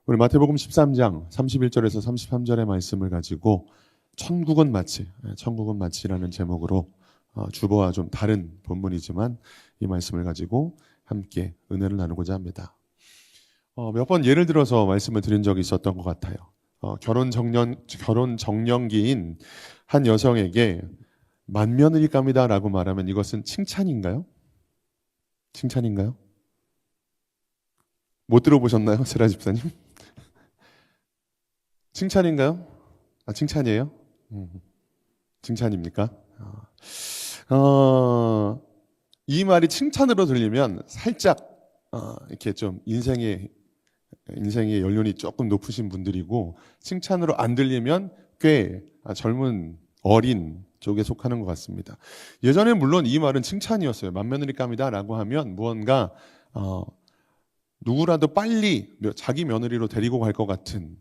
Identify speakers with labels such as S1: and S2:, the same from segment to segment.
S1: 우리 마태복음 13장 31절에서 33절의 말씀을 가지고 천국은 마치라는 제목으로 주보와 좀 다른 본문이지만 이 말씀을 가지고 함께 은혜를 나누고자 합니다. 몇 번 예를 들어서 말씀을 드린 적이 있었던 것 같아요. 결혼 정년기인 한 여성에게 만며느리감이다라고 말하면 이것은 칭찬인가요? 칭찬인가요? 못 들어보셨나요, 세라 집사님? 칭찬인가요? 칭찬이에요? 칭찬입니까? 이 말이 칭찬으로 들리면 살짝 이렇게 좀 인생의 연륜이 조금 높으신 분들이고, 칭찬으로 안 들리면 꽤 젊은 어린 쪽에 속하는 것 같습니다. 예전에 물론 이 말은 칭찬이었어요. 맏며느리감이다라고 하면 무언가 누구라도 빨리 자기 며느리로 데리고 갈 것 같은,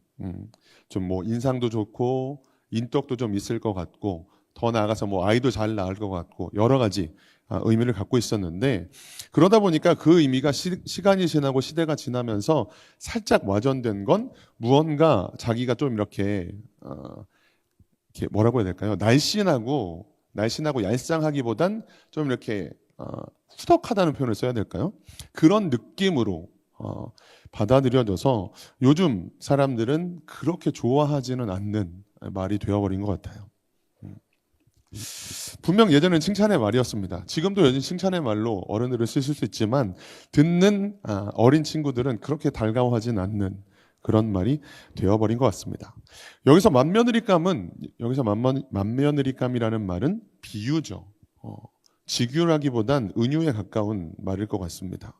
S1: 좀 뭐 인상도 좋고 인덕도 좀 있을 것 같고, 더 나아가서 뭐 아이도 잘 낳을 것 같고 여러 가지 의미를 갖고 있었는데, 그러다 보니까 그 의미가 시간이 지나고 시대가 지나면서 살짝 와전된 건, 무언가 자기가 좀 이렇게 뭐라고 해야 될까요? 날씬하고 얄쌍하기보단 좀 이렇게 후덕하다는 표현을 써야 될까요? 그런 느낌으로 받아들여져서 요즘 사람들은 그렇게 좋아하지는 않는 말이 되어버린 것 같아요. 분명 예전엔 칭찬의 말이었습니다. 지금도 여전히 칭찬의 말로 어른들을 쓰실 수 있지만, 듣는 어린 친구들은 그렇게 달가워하진 않는 그런 말이 되어버린 것 같습니다. 여기서 맏며느리감이라는 말은 비유죠. 직유라기보단 은유에 가까운 말일 것 같습니다.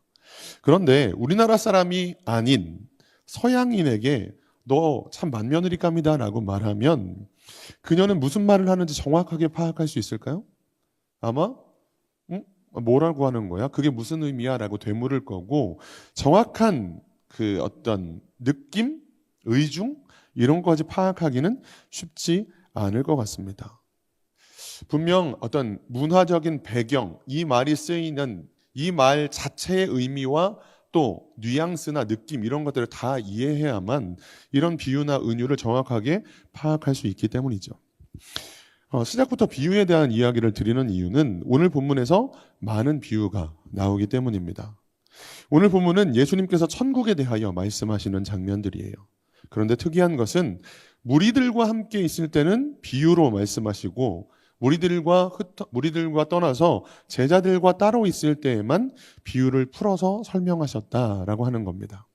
S1: 그런데 우리나라 사람이 아닌 서양인에게 너 참 맏며느리감이다라고 말하면 그녀는 무슨 말을 하는지 정확하게 파악할 수 있을까요? 아마 뭐라고 하는 거야? 그게 무슨 의미야? 라고 되물을 거고, 정확한 그 어떤 느낌, 의중 이런 것까지 파악하기는 쉽지 않을 것 같습니다. 분명 어떤 문화적인 배경, 이 말이 쓰이는 이 말 자체의 의미와 또 뉘앙스나 느낌 이런 것들을 다 이해해야만 이런 비유나 은유를 정확하게 파악할 수 있기 때문이죠. 시작부터 비유에 대한 이야기를 드리는 이유는 오늘 본문에서 많은 비유가 나오기 때문입니다. 오늘 본문은 예수님께서 천국에 대하여 말씀하시는 장면들이에요. 그런데 특이한 것은 무리들과 함께 있을 때는 비유로 말씀하시고, 무리들과 떠나서 제자들과 따로 있을 때에만 비유를 풀어서 설명하셨다라고 하는 겁니다.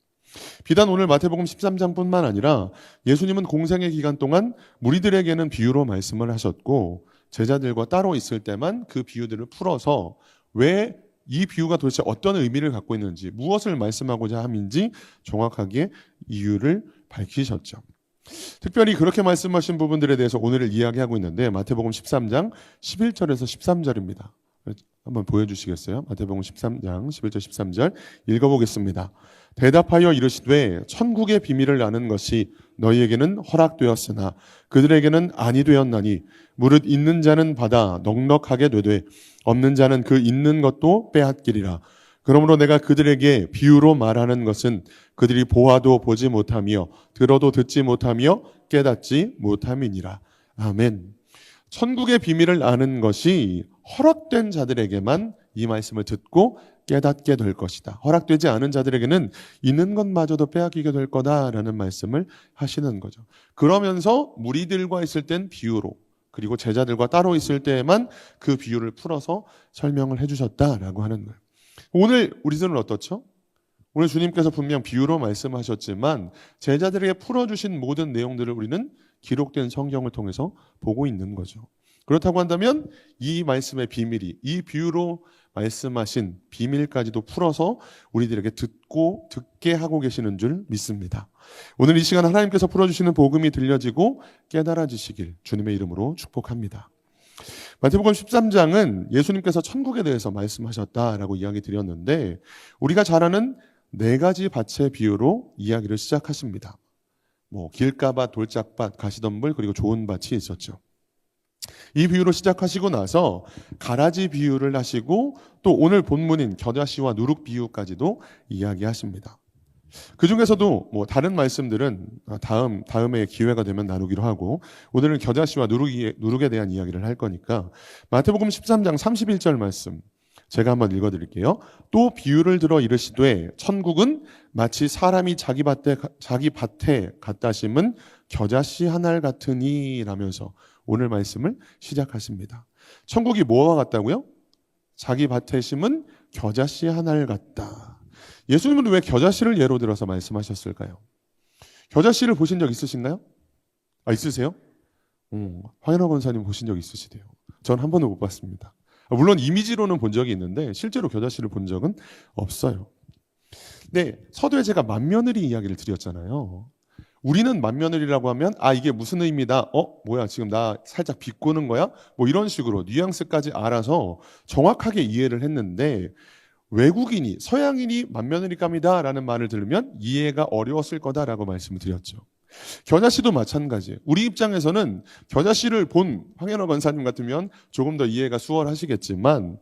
S1: 비단 오늘 마태복음 13장뿐만 아니라 예수님은 공생의 기간 동안 무리들에게는 비유로 말씀을 하셨고, 제자들과 따로 있을 때만 그 비유들을 풀어서 왜 이 비유가 도대체 어떤 의미를 갖고 있는지, 무엇을 말씀하고자 함인지 정확하게 이유를 밝히셨죠. 특별히 그렇게 말씀하신 부분들에 대해서 오늘 이야기하고 있는데, 마태복음 13장 11절에서 13절입니다. 한번 보여주시겠어요? 마태복음 13장 11절 13절 읽어보겠습니다. 대답하여 이르시되 천국의 비밀을 아는 것이 너희에게는 허락되었으나 그들에게는 아니 되었나니, 무릇 있는 자는 받아 넉넉하게 되되 없는 자는 그 있는 것도 빼앗기리라. 그러므로 내가 그들에게 비유로 말하는 것은 그들이 보아도 보지 못하며 들어도 듣지 못하며 깨닫지 못함이니라. 아멘. 천국의 비밀을 아는 것이 허락된 자들에게만 이 말씀을 듣고 깨닫게 될 것이다. 허락되지 않은 자들에게는 있는 것마저도 빼앗기게 될 거다라는 말씀을 하시는 거죠. 그러면서 무리들과 있을 땐 비유로, 그리고 제자들과 따로 있을 때에만 그 비유를 풀어서 설명을 해주셨다라고 하는 거예요. 오늘 우리들은 어떻죠? 오늘 주님께서 분명 비유로 말씀하셨지만 제자들에게 풀어주신 모든 내용들을 우리는 기록된 성경을 통해서 보고 있는 거죠. 그렇다고 한다면 이 말씀의 비밀이, 이 비유로 말씀하신 비밀까지도 풀어서 우리들에게 듣게 하고 계시는 줄 믿습니다. 오늘 이 시간 하나님께서 풀어주시는 복음이 들려지고 깨달아지시길 주님의 이름으로 축복합니다. 마태복음 13장은 예수님께서 천국에 대해서 말씀하셨다라고 이야기 드렸는데, 우리가 잘 아는 4가지 밭의 비유로 이야기를 시작하십니다. 길가밭, 돌짝밭, 가시덤불, 그리고 좋은 밭이 있었죠. 이 비유로 시작하시고 나서 가라지 비유를 하시고, 또 오늘 본문인 겨자씨와 누룩 비유까지도 이야기하십니다. 그 중에서도 뭐 다른 말씀들은 다음에 기회가 되면 나누기로 하고, 오늘은 겨자씨와 누룩에 대한 이야기를 할 거니까 마태복음 13장 31절 말씀 제가 한번 읽어드릴게요. 또 비유를 들어 이르시되 천국은 마치 사람이 자기 밭에 갖다 심은 겨자씨 한 알 같으니 라면서 오늘 말씀을 시작하십니다. 천국이 뭐와 같다고요? 자기 밭에 심은 겨자씨 한 알 같다. 예수님은 왜 겨자씨를 예로 들어서 말씀하셨을까요? 겨자씨를 보신 적 있으신가요? 있으세요? 황현호 권사님 보신 적 있으시대요. 전 한 번도 못 봤습니다. 물론 이미지로는 본 적이 있는데 실제로 겨자씨를 본 적은 없어요. 네, 서두에 제가 맏며느리 이야기를 드렸잖아요. 우리는 맏며느리라고 하면 이게 무슨 의미다? 뭐야 지금 나 살짝 비꼬는 거야? 뭐 이런 식으로 뉘앙스까지 알아서 정확하게 이해를 했는데, 외국인이 서양인이 맏며느리감이다라는 말을 들으면 이해가 어려웠을 거다라고 말씀을 드렸죠. 겨자씨도 마찬가지예요. 우리 입장에서는 겨자씨를 본 황현호 권사님 같으면 조금 더 이해가 수월하시겠지만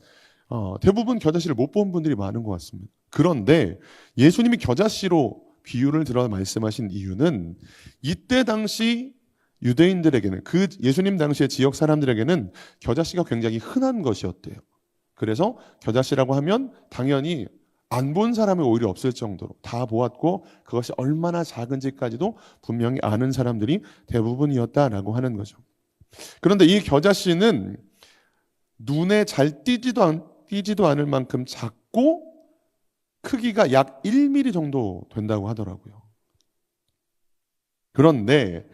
S1: 대부분 겨자씨를 못 본 분들이 많은 것 같습니다. 그런데 예수님이 겨자씨로 비유를 들어 말씀하신 이유는 이때 당시 유대인들에게는, 그 예수님 당시의 지역 사람들에게는 겨자씨가 굉장히 흔한 것이었대요. 그래서 겨자씨라고 하면 당연히 안 본 사람이 오히려 없을 정도로 다 보았고 그것이 얼마나 작은지까지도 분명히 아는 사람들이 대부분이었다라고 하는 거죠. 그런데 이 겨자씨는 눈에 잘 띄지도 않을 만큼 작고 크기가 약 1mm 정도 된다고 하더라고요. 그런데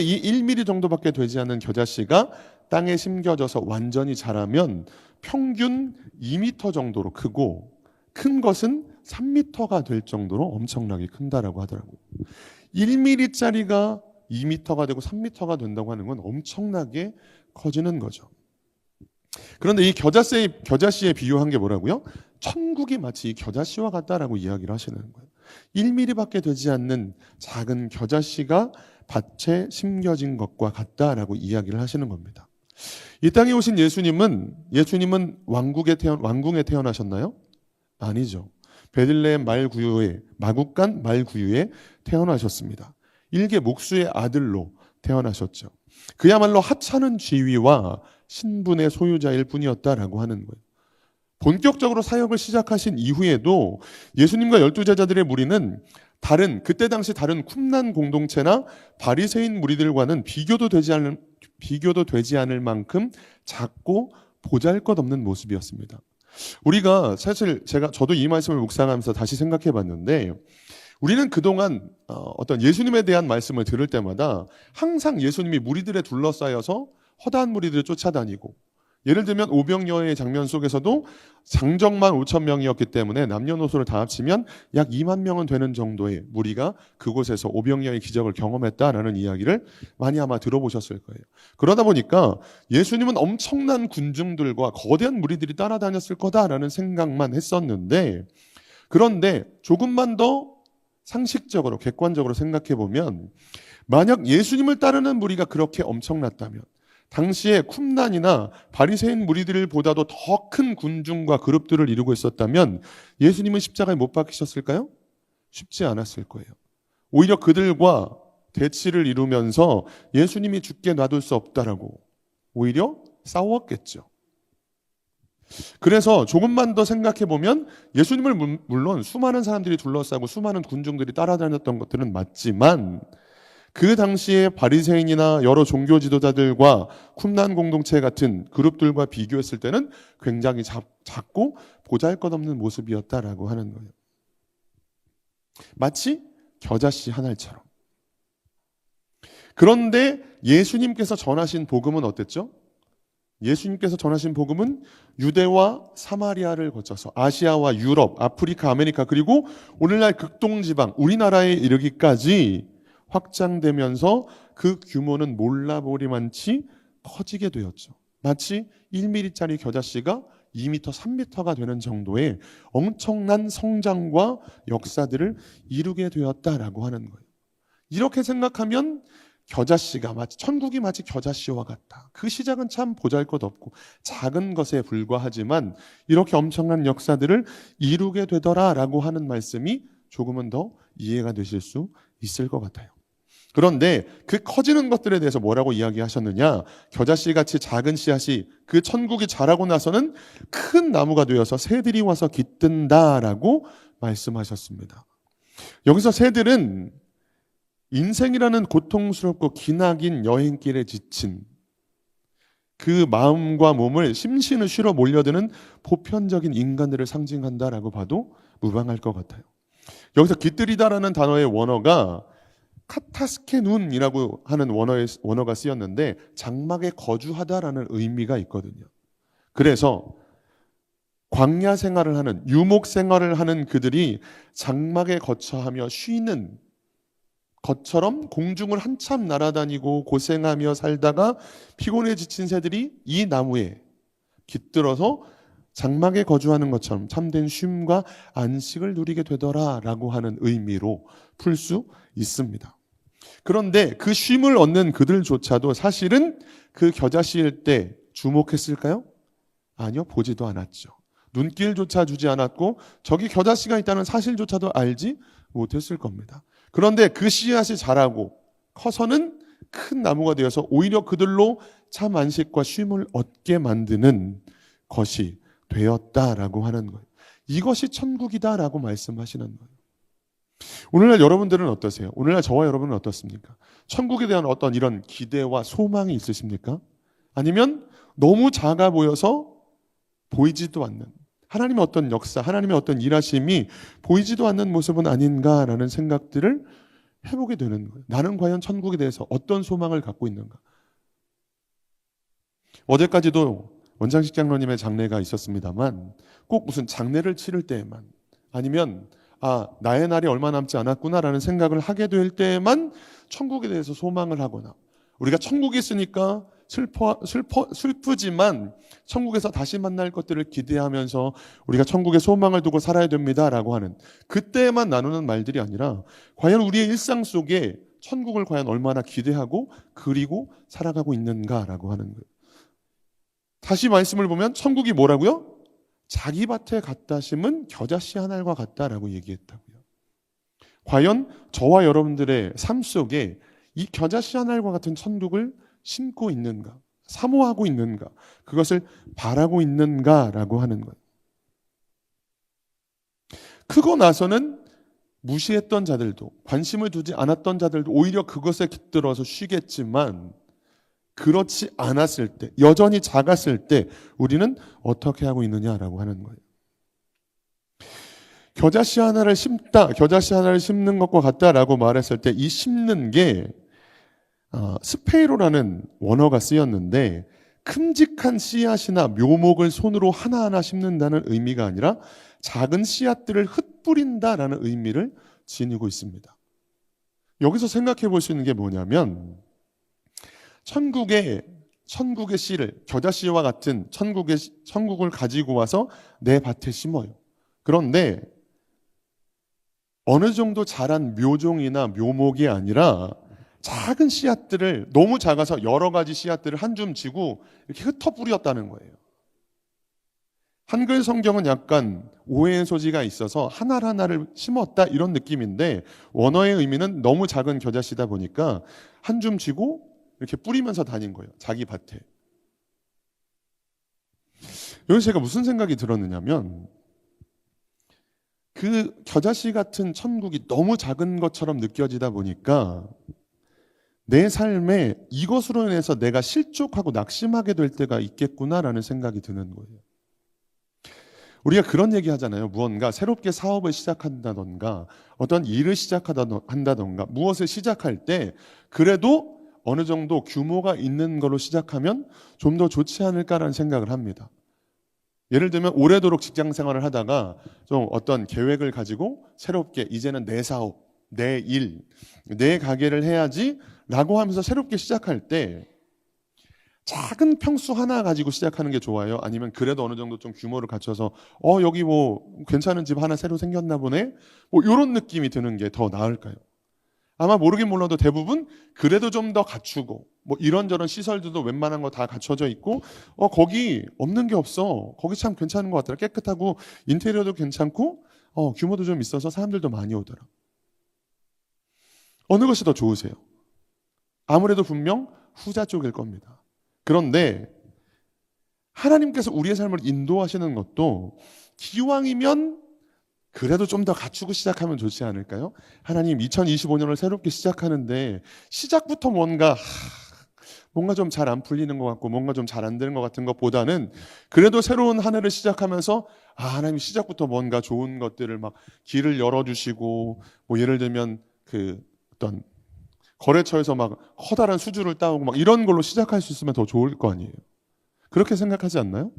S1: 이 1mm 정도밖에 되지 않는 겨자씨가 땅에 심겨져서 완전히 자라면 평균 2m 정도로 크고, 큰 것은 3m가 될 정도로 엄청나게 큰다라고 하더라고요. 1mm짜리가 2m가 되고 3m가 된다고 하는 건 엄청나게 커지는 거죠. 그런데 이 겨자씨에 비유한 게 뭐라고요? 천국이 마치 이 겨자씨와 같다라고 이야기를 하시는 거예요. 1mm밖에 되지 않는 작은 겨자씨가 밭에 심겨진 것과 같다라고 이야기를 하시는 겁니다. 이 땅에 오신 예수님은 왕궁에 태어나셨나요? 아니죠. 베들레헴 마국간 말구유에 태어나셨습니다. 일개 목수의 아들로 태어나셨죠. 그야말로 하찮은 지위와 신분의 소유자일 뿐이었다라고 하는 거예요. 본격적으로 사역을 시작하신 이후에도 예수님과 12제자들의 무리는 그때 당시 다른 쿰난 공동체나 바리새인 무리들과는 비교도 되지 않을 만큼 작고 보잘것없는 모습이었습니다. 우리가 사실 저도 이 말씀을 묵상하면서 다시 생각해 봤는데, 우리는 그동안 어떤 예수님에 대한 말씀을 들을 때마다 항상 예수님이 무리들에 둘러싸여서 허다한 무리들을 쫓아다니고, 예를 들면 오병이어의 장면 속에서도 장정만 5,000명이었기 때문에 남녀노소를 다 합치면 약 2만 명은 되는 정도의 무리가 그곳에서 오병이어의 기적을 경험했다라는 이야기를 많이 아마 들어보셨을 거예요. 그러다 보니까 예수님은 엄청난 군중들과 거대한 무리들이 따라다녔을 거다라는 생각만 했었는데, 그런데 조금만 더 상식적으로 객관적으로 생각해 보면, 만약 예수님을 따르는 무리가 그렇게 엄청났다면, 당시에 쿰난이나 바리새인 무리들보다도 더 큰 군중과 그룹들을 이루고 있었다면 예수님은 십자가에 못 박히셨을까요? 쉽지 않았을 거예요. 오히려 그들과 대치를 이루면서 예수님이 죽게 놔둘 수 없다라고 오히려 싸웠겠죠. 그래서 조금만 더 생각해 보면 예수님을 물론 수많은 사람들이 둘러싸고 수많은 군중들이 따라다녔던 것들은 맞지만, 그 당시에 바리새인이나 여러 종교 지도자들과 쿰난 공동체 같은 그룹들과 비교했을 때는 굉장히 작고 보잘것없는 모습이었다라고 하는 거예요. 마치 겨자씨 한 알처럼. 그런데 예수님께서 전하신 복음은 어땠죠? 예수님께서 전하신 복음은 유대와 사마리아를 거쳐서 아시아와 유럽, 아프리카, 아메리카, 그리고 오늘날 극동지방 우리나라에 이르기까지 확장되면서 그 규모는 몰라보리만치 커지게 되었죠. 마치 1mm짜리 겨자씨가 2m, 3m가 되는 정도의 엄청난 성장과 역사들을 이루게 되었다라고 하는 거예요. 이렇게 생각하면 천국이 마치 겨자씨와 같다. 그 시작은 참 보잘것없고 작은 것에 불과하지만 이렇게 엄청난 역사들을 이루게 되더라라고 하는 말씀이 조금은 더 이해가 되실 수 있을 것 같아요. 그런데 그 커지는 것들에 대해서 뭐라고 이야기하셨느냐? 겨자씨 같이 작은 씨앗이 그 천국이 자라고 나서는 큰 나무가 되어서 새들이 와서 깃든다라고 말씀하셨습니다. 여기서 새들은 인생이라는 고통스럽고 기나긴 여행길에 지친 그 마음과 몸을 심신을 쉬러 몰려드는 보편적인 인간들을 상징한다라고 봐도 무방할 것 같아요. 여기서 깃들이다라는 단어의 원어가 카타스케눈이라고 하는 원어가 쓰였는데 장막에 거주하다라는 의미가 있거든요. 그래서 광야 생활을 하는, 유목 생활을 하는 그들이 장막에 거처하며 쉬는 것처럼 공중을 한참 날아다니고 고생하며 살다가 피곤해 지친 새들이 이 나무에 깃들어서 장막에 거주하는 것처럼 참된 쉼과 안식을 누리게 되더라라고 하는 의미로 풀 수 있습니다. 그런데 그 쉼을 얻는 그들조차도 사실은 그 겨자씨일 때 주목했을까요? 아니요, 보지도 않았죠. 눈길조차 주지 않았고 저기 겨자씨가 있다는 사실조차도 알지 못했을 겁니다. 그런데 그 씨앗이 자라고 커서는 큰 나무가 되어서 오히려 그들로 참 안식과 쉼을 얻게 만드는 것이 되었다라고 하는 거예요. 이것이 천국이다라고 말씀하시는 거예요. 오늘날 여러분들은 어떠세요? 오늘날 저와 여러분은 어떻습니까? 천국에 대한 어떤 이런 기대와 소망이 있으십니까? 아니면 너무 작아 보여서 보이지도 않는 하나님의 어떤 역사, 하나님의 어떤 일하심이 보이지도 않는 모습은 아닌가라는 생각들을 해보게 되는 거예요. 나는 과연 천국에 대해서 어떤 소망을 갖고 있는가? 어제까지도 원장식 장로님의 장례가 있었습니다만 꼭 무슨 장례를 치를 때에만 아니면 나의 날이 얼마 남지 않았구나라는 생각을 하게 될 때에만 천국에 대해서 소망을 하거나 우리가 천국에 있으니까 슬프지만 천국에서 다시 만날 것들을 기대하면서 우리가 천국에 소망을 두고 살아야 됩니다라고 하는 그때만 나누는 말들이 아니라 과연 우리의 일상 속에 천국을 과연 얼마나 기대하고 그리고 살아가고 있는가라고 하는 거예요. 다시 말씀을 보면 천국이 뭐라고요? 자기 밭에 갖다 심은 겨자씨 한 알과 같다라고 얘기했다고요. 과연 저와 여러분들의 삶 속에 이 겨자씨 한 알과 같은 천국을 심고 있는가? 사모하고 있는가? 그것을 바라고 있는가라고 하는 거예요. 크고 나서는 무시했던 자들도 관심을 두지 않았던 자들도 오히려 그것에 깃들어서 쉬겠지만 그렇지 않았을 때, 여전히 작았을 때 우리는 어떻게 하고 있느냐라고 하는 거예요. 겨자씨 하나를 심다, 겨자씨 하나를 심는 것과 같다라고 말했을 때 이 심는 게 스페이로라는 원어가 쓰였는데 큼직한 씨앗이나 묘목을 손으로 하나하나 심는다는 의미가 아니라 작은 씨앗들을 흩뿌린다라는 의미를 지니고 있습니다. 여기서 생각해 볼 수 있는 게 뭐냐면 천국의 씨를 겨자씨와 같은 천국을 가지고 와서 내 밭에 심어요. 그런데 어느 정도 자란 묘종이나 묘목이 아니라 작은 씨앗들을 너무 작아서 여러 가지 씨앗들을 한 줌 지고 이렇게 흩어 뿌렸다는 거예요. 한글 성경은 약간 오해의 소지가 있어서 하나하나를 심었다 이런 느낌인데 원어의 의미는 너무 작은 겨자씨다 보니까 한 줌 지고 이렇게 뿌리면서 다닌 거예요. 자기 밭에. 여기서 제가 무슨 생각이 들었느냐면 그 겨자씨 같은 천국이 너무 작은 것처럼 느껴지다 보니까 내 삶에 이것으로 인해서 내가 실족하고 낙심하게 될 때가 있겠구나라는 생각이 드는 거예요. 우리가 그런 얘기 하잖아요. 무언가 새롭게 사업을 시작한다던가 어떤 일을 시작한다던가 무엇을 시작할 때 그래도 어느 정도 규모가 있는 걸로 시작하면 좀 더 좋지 않을까라는 생각을 합니다. 예를 들면 오래도록 직장 생활을 하다가 좀 어떤 계획을 가지고 새롭게 이제는 내 사업, 내 일, 내 가게를 해야지 라고 하면서 새롭게 시작할 때 작은 평수 하나 가지고 시작하는 게 좋아요? 아니면 그래도 어느 정도 좀 규모를 갖춰서 여기 뭐 괜찮은 집 하나 새로 생겼나 보네? 뭐 이런 느낌이 드는 게 더 나을까요? 아마 모르긴 몰라도 대부분 그래도 좀 더 갖추고 뭐 이런저런 시설들도 웬만한 거 다 갖춰져 있고 거기 없는 게 없어. 거기 참 괜찮은 것 같더라. 깨끗하고 인테리어도 괜찮고 규모도 좀 있어서 사람들도 많이 오더라. 어느 것이 더 좋으세요? 아무래도 분명 후자 쪽일 겁니다. 그런데 하나님께서 우리의 삶을 인도하시는 것도 기왕이면 그래도 좀 더 갖추고 시작하면 좋지 않을까요? 하나님 2025년을 새롭게 시작하는데 시작부터 뭔가 좀 잘 안 풀리는 것 같고 뭔가 좀 잘 안 되는 것 같은 것보다는 그래도 새로운 한 해를 시작하면서 하나님 시작부터 뭔가 좋은 것들을 막 길을 열어주시고 뭐 예를 들면 그 어떤 거래처에서 막 커다란 수주를 따오고 막 이런 걸로 시작할 수 있으면 더 좋을 거 아니에요. 그렇게 생각하지 않나요?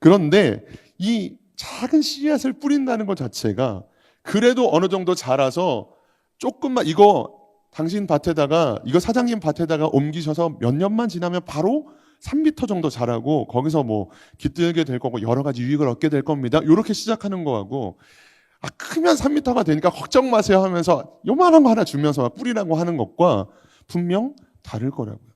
S1: 그런데 이 작은 씨앗을 뿌린다는 것 자체가 그래도 어느 정도 자라서 조금만 이거 당신 밭에다가 이거 사장님 밭에다가 옮기셔서 몇 년만 지나면 바로 3m 정도 자라고 거기서 뭐 깃들게 될 거고 여러 가지 유익을 얻게 될 겁니다. 이렇게 시작하는 거하고 크면 3m가 되니까 걱정 마세요 하면서 요만한 거 하나 주면서 막 뿌리라고 하는 것과 분명 다를 거라고요.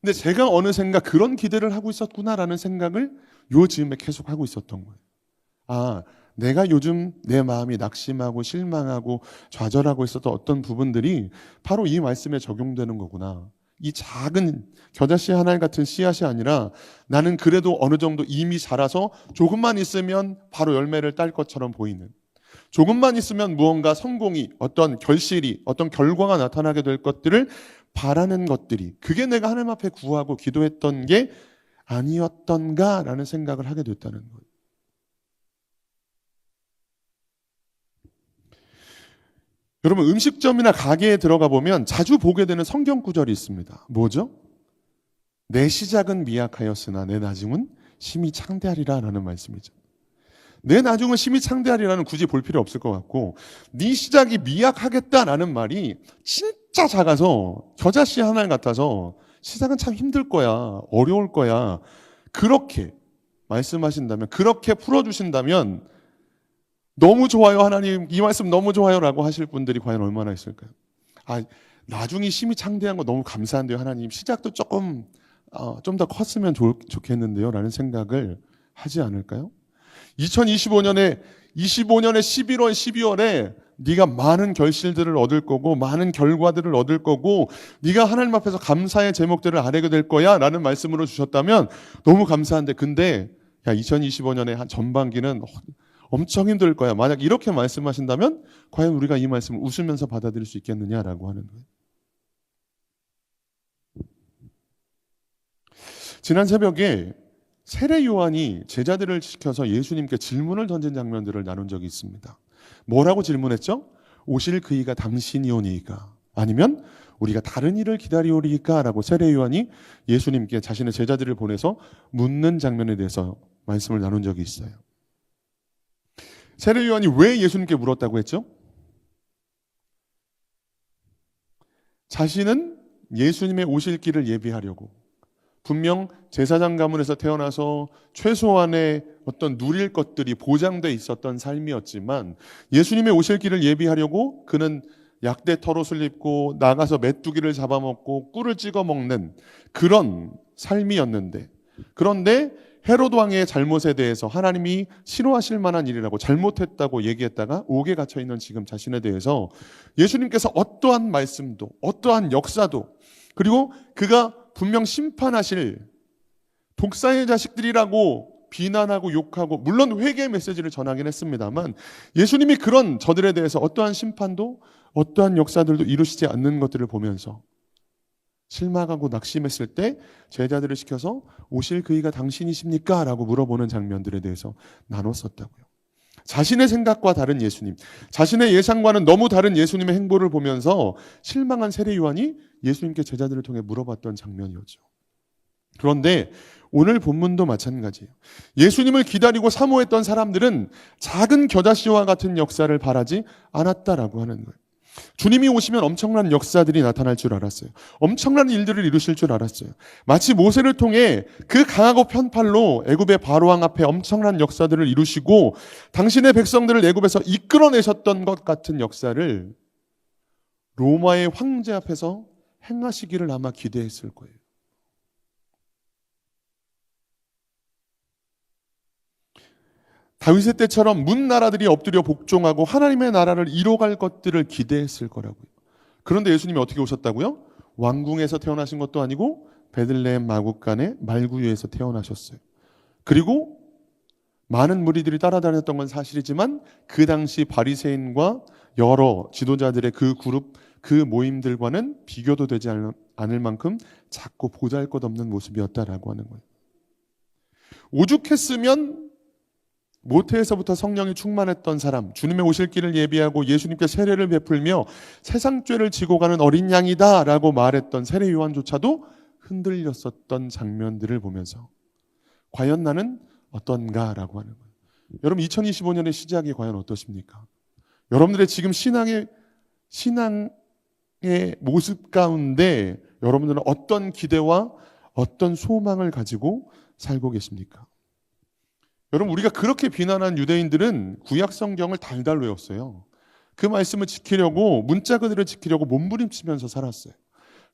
S1: 근데 제가 어느샌가 그런 기대를 하고 있었구나라는 생각을 요 즈음에 계속 하고 있었던 거예요. 내가 요즘 내 마음이 낙심하고 실망하고 좌절하고 있었던 어떤 부분들이 바로 이 말씀에 적용되는 거구나. 이 작은 겨자씨 하나 같은 씨앗이 아니라 나는 그래도 어느 정도 이미 자라서 조금만 있으면 바로 열매를 딸 것처럼 보이는, 조금만 있으면 무언가 성공이, 어떤 결실이, 어떤 결과가 나타나게 될 것들을 바라는 것들이, 그게 내가 하나님 앞에 구하고 기도했던 게 아니었던가라는 생각을 하게 됐다는 거예요. 여러분, 음식점이나 가게에 들어가 보면 자주 보게 되는 성경 구절이 있습니다. 뭐죠? 내 시작은 미약하였으나 내 나중은 심히 창대하리라 라는 말씀이죠. 내 나중은 심히 창대하리라는 굳이 볼 필요 없을 것 같고, 네 시작이 미약하겠다라는 말이 진짜 작아서 겨자씨 하나 같아서 시작은 참 힘들 거야, 어려울 거야, 그렇게 말씀하신다면, 그렇게 풀어주신다면 너무 좋아요 하나님, 이 말씀 너무 좋아요 라고 하실 분들이 과연 얼마나 있을까요? 나중이 심히 창대한 거 너무 감사한데요 하나님, 시작도 조금 좀 더 컸으면 좋겠는데요 라는 생각을 하지 않을까요? 2025년에 11월 12월에 네가 많은 결실들을 얻을 거고 많은 결과들을 얻을 거고 네가 하나님 앞에서 감사의 제목들을 아뢰게 될 거야 라는 말씀으로 주셨다면 너무 감사한데, 근데 2025년의 한 전반기는 엄청 힘들 거야, 만약 이렇게 말씀하신다면 과연 우리가 이 말씀을 웃으면서 받아들일 수 있겠느냐라고 하는 거예요. 지난 새벽에 세례 요한이 제자들을 시켜서 예수님께 질문을 던진 장면들을 나눈 적이 있습니다. 뭐라고 질문했죠? 오실 그이가 당신이오니까, 아니면 우리가 다른 일을 기다리오리까 라고 세례 요한이 예수님께 자신의 제자들을 보내서 묻는 장면에 대해서 말씀을 나눈 적이 있어요. 세례 요한이 왜 예수님께 물었다고 했죠? 자신은 예수님의 오실 길을 예비하려고, 분명 제사장 가문에서 태어나서 최소한의 어떤 누릴 것들이 보장돼 있었던 삶이었지만 예수님의 오실 길을 예비하려고 그는 약대 털옷을 입고 나가서 메뚜기를 잡아먹고 꿀을 찍어 먹는 그런 삶이었는데, 그런데 헤로드 왕의 잘못에 대해서 하나님이 싫어하실 만한 일이라고 잘못했다고 얘기했다가 옥에 갇혀 있는 지금 자신에 대해서 예수님께서 어떠한 말씀도 어떠한 역사도, 그리고 그가 분명 심판하실 독사의 자식들이라고 비난하고 욕하고, 물론 회개의 메시지를 전하긴 했습니다만 예수님이 그런 저들에 대해서 어떠한 심판도 어떠한 역사들도 이루시지 않는 것들을 보면서 실망하고 낙심했을 때 제자들을 시켜서 오실 그이가 당신이십니까? 라고 물어보는 장면들에 대해서 나눴었다고요. 자신의 생각과 다른 예수님, 자신의 예상과는 너무 다른 예수님의 행보를 보면서 실망한 세례 요한이 예수님께 제자들을 통해 물어봤던 장면이었죠. 그런데 오늘 본문도 마찬가지예요. 예수님을 기다리고 사모했던 사람들은 작은 겨자씨와 같은 역사를 바라지 않았다라고 하는 거예요. 주님이 오시면 엄청난 역사들이 나타날 줄 알았어요. 엄청난 일들을 이루실 줄 알았어요. 마치 모세를 통해 그 강하고 편팔로 애굽의 바로왕 앞에 엄청난 역사들을 이루시고 당신의 백성들을 애굽에서 이끌어내셨던 것 같은 역사를 로마의 황제 앞에서 행하시기를 아마 기대했을 거예요. 다윗의 때처럼 문 나라들이 엎드려 복종하고 하나님의 나라를 이뤄갈 것들을 기대했을 거라고요. 그런데 예수님이 어떻게 오셨다고요? 왕궁에서 태어나신 것도 아니고 베들레헴 마구간의 말구유에서 태어나셨어요. 그리고 많은 무리들이 따라다녔던 건 사실이지만 그 당시 바리새인과 여러 지도자들의 그 그룹, 그 모임들과는 비교도 되지 않을 만큼 작고 보잘것없는 모습이었다라고 하는 거예요. 오죽했으면 모태에서부터 성령이 충만했던 사람, 주님의 오실 길을 예비하고 예수님께 세례를 베풀며 세상 죄를 지고 가는 어린 양이다 라고 말했던 세례 요한조차도 흔들렸었던 장면들을 보면서 과연 나는 어떤가 라고 하는 거예요. 여러분 2025년의 시작이 과연 어떠십니까? 여러분들의 지금 신앙의 모습 가운데 여러분들은 어떤 기대와 어떤 소망을 가지고 살고 계십니까? 여러분 우리가 그렇게 비난한 유대인들은 구약 성경을 달달 외웠어요. 그 말씀을 지키려고 문자 그대로 지키려고 몸부림치면서 살았어요.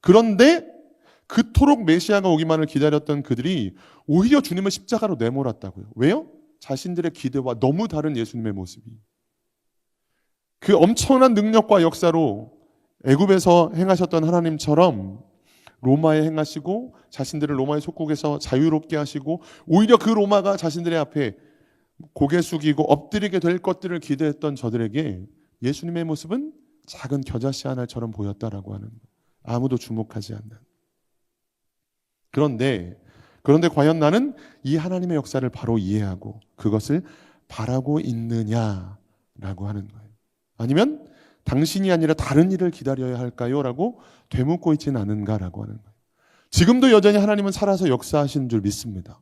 S1: 그런데 그토록 메시아가 오기만을 기다렸던 그들이 오히려 주님을 십자가로 내몰았다고요. 왜요? 자신들의 기대와 너무 다른 예수님의 모습이. 그 엄청난 능력과 역사로 애굽에서 행하셨던 하나님처럼 로마에 행하시고 자신들을 로마의 속국에서 자유롭게 하시고 오히려 그 로마가 자신들의 앞에 고개 숙이고 엎드리게 될 것들을 기대했던 저들에게 예수님의 모습은 작은 겨자씨 하나처럼 보였다라고 하는 거예요. 아무도 주목하지 않는. 그런데 과연 나는 이 하나님의 역사를 바로 이해하고 그것을 바라고 있느냐라고 하는 거예요. 아니면 당신이 아니라 다른 일을 기다려야 할까요? 라고 되묻고 있지는 않은가라고 하는 거예요. 지금도 여전히 하나님은 살아서 역사하시는 줄 믿습니다.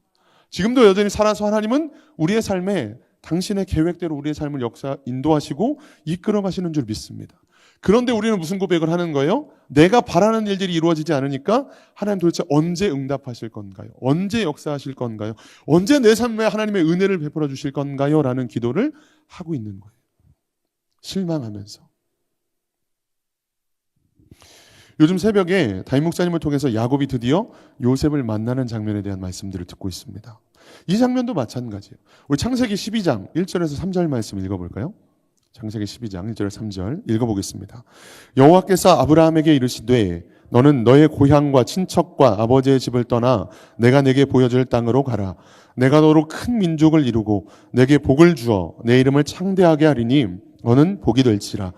S1: 지금도 여전히 살아서 하나님은 우리의 삶에 당신의 계획대로 우리의 삶을 인도하시고 이끌어 가시는 줄 믿습니다. 그런데 우리는 무슨 고백을 하는 거예요? 내가 바라는 일들이 이루어지지 않으니까 하나님 도대체 언제 응답하실 건가요? 언제 역사하실 건가요? 언제 내 삶에 하나님의 은혜를 베풀어 주실 건가요? 라는 기도를 하고 있는 거예요. 실망하면서. 요즘 새벽에 담임 목사님을 통해서 야곱이 드디어 요셉을 만나는 장면에 대한 말씀들을 듣고 있습니다. 이 장면도 마찬가지예요. 우리 창세기 12장 1절에서 3절 말씀 읽어볼까요? 창세기 12장 1절에서 3절 읽어보겠습니다. 여호와께서 아브라함에게 이르시되 너는 너의 고향과 친척과 아버지의 집을 떠나 내가 내게 보여줄 땅으로 가라. 내가 너로 큰 민족을 이루고 내게 복을 주어 내 이름을 창대하게 하리니 너는 복이 될지라.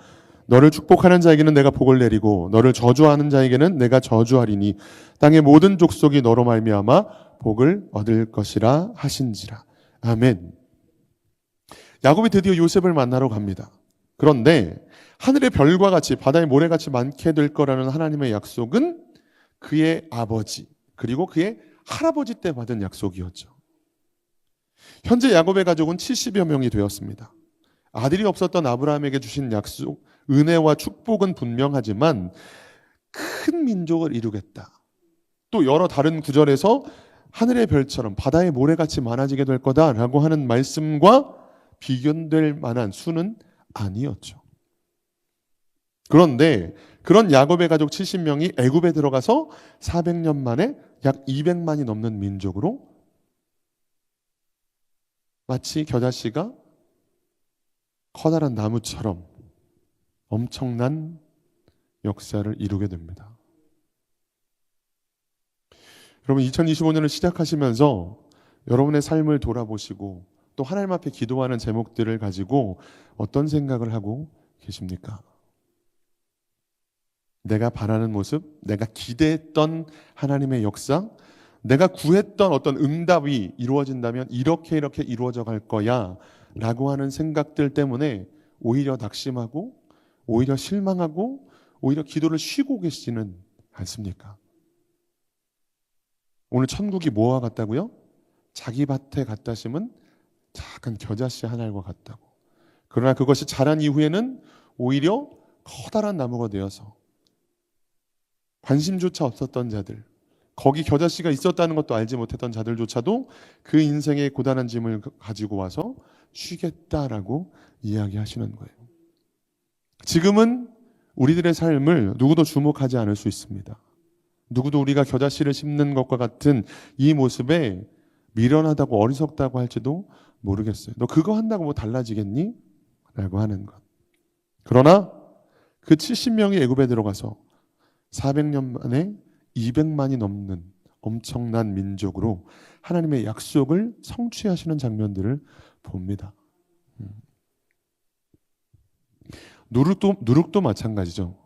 S1: 너를 축복하는 자에게는 내가 복을 내리고 너를 저주하는 자에게는 내가 저주하리니 땅의 모든 족속이 너로 말미암아 복을 얻을 것이라 하신지라. 아멘. 야곱이 드디어 요셉을 만나러 갑니다. 그런데 하늘의 별과 같이 바다의 모래같이 많게 될 거라는 하나님의 약속은 그의 아버지 그리고 그의 할아버지 때 받은 약속이었죠. 현재 야곱의 가족은 70여 명이 되었습니다. 아들이 없었던 아브라함에게 주신 약속, 은혜와 축복은 분명하지만 큰 민족을 이루겠다. 또 여러 다른 구절에서 하늘의 별처럼 바다의 모래같이 많아지게 될 거다라고 하는 말씀과 비견될 만한 수는 아니었죠. 그런데 그런 야곱의 가족 70명이 애굽에 들어가서 400년 만에 약 200만이 넘는 민족으로 마치 겨자씨가 커다란 나무처럼 엄청난 역사를 이루게 됩니다. 여러분 2025년을 시작하시면서 여러분의 삶을 돌아보시고 또 하나님 앞에 기도하는 제목들을 가지고 어떤 생각을 하고 계십니까? 내가 바라는 모습, 내가 기대했던 하나님의 역사, 내가 구했던 어떤 응답이 이루어진다면 이렇게 이루어져 갈 거야 라고 하는 생각들 때문에 오히려 낙심하고 오히려 실망하고 오히려 기도를 쉬고 계시지는 않습니까? 오늘 천국이 뭐와 같다고요? 자기 밭에 갖다 심은 작은 겨자씨 한 알과 같다고. 그러나 그것이 자란 이후에는 오히려 커다란 나무가 되어서 관심조차 없었던 자들, 거기 겨자씨가 있었다는 것도 알지 못했던 자들조차도 그 인생의 고단한 짐을 가지고 와서 쉬겠다라고 이야기하시는 거예요. 지금은 우리들의 삶을 누구도 주목하지 않을 수 있습니다. 누구도 우리가 겨자씨를 심는 것과 같은 이 모습에 미련하다고 어리석다고 할지도 모르겠어요. 너 그거 한다고 뭐 달라지겠니? 라고 하는 것. 그러나 그 70명이 애굽에 들어가서 400년 만에 200만이 넘는 엄청난 민족으로 하나님의 약속을 성취하시는 장면들을 봅니다. 누룩도 마찬가지죠.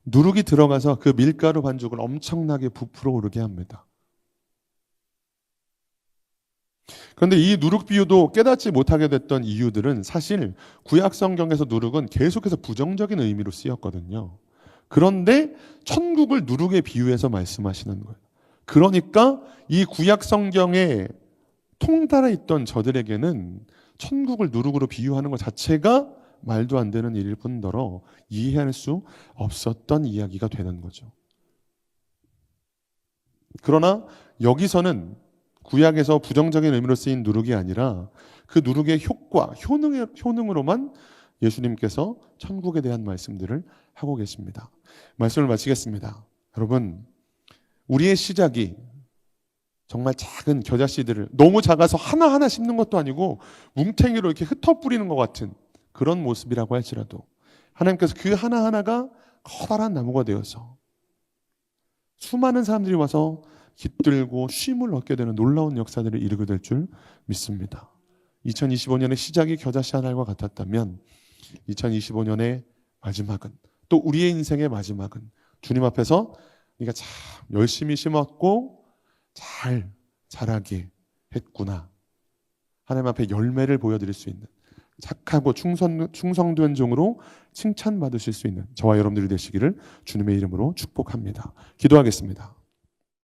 S1: 누룩이 들어가서 그 밀가루 반죽을 엄청나게 부풀어 오르게 합니다. 그런데 이 누룩 비유도 깨닫지 못하게 됐던 이유들은 사실 구약 성경에서 누룩은 계속해서 부정적인 의미로 쓰였거든요. 그런데 천국을 누룩에 비유해서 말씀하시는 거예요. 그러니까 이 구약 성경에 통달해 있던 저들에게는 천국을 누룩으로 비유하는 것 자체가 말도 안 되는 일일 뿐더러 이해할 수 없었던 이야기가 되는 거죠. 그러나 여기서는 구약에서 부정적인 의미로 쓰인 누룩이 아니라 그 누룩의 효능으로만 예수님께서 천국에 대한 말씀들을 하고 계십니다. 말씀을 마치겠습니다. 여러분, 우리의 시작이 정말 작은 겨자씨들을 너무 작아서 하나하나 심는 것도 아니고 뭉탱이로 이렇게 흩어뿌리는 것 같은 그런 모습이라고 할지라도 하나님께서 그 하나하나가 커다란 나무가 되어서 수많은 사람들이 와서 깃들고 쉼을 얻게 되는 놀라운 역사들을 이루게 될 줄 믿습니다. 2025년의 시작이 겨자씨 하나과 같았다면 2025년의 마지막은 또 우리의 인생의 마지막은 주님 앞에서 네가 참 열심히 심었고 잘 자라게 했구나. 하나님 앞에 열매를 보여드릴 수 있는 착하고 충성된 종으로 칭찬받으실 수 있는 저와 여러분들이 되시기를 주님의 이름으로 축복합니다. 기도하겠습니다.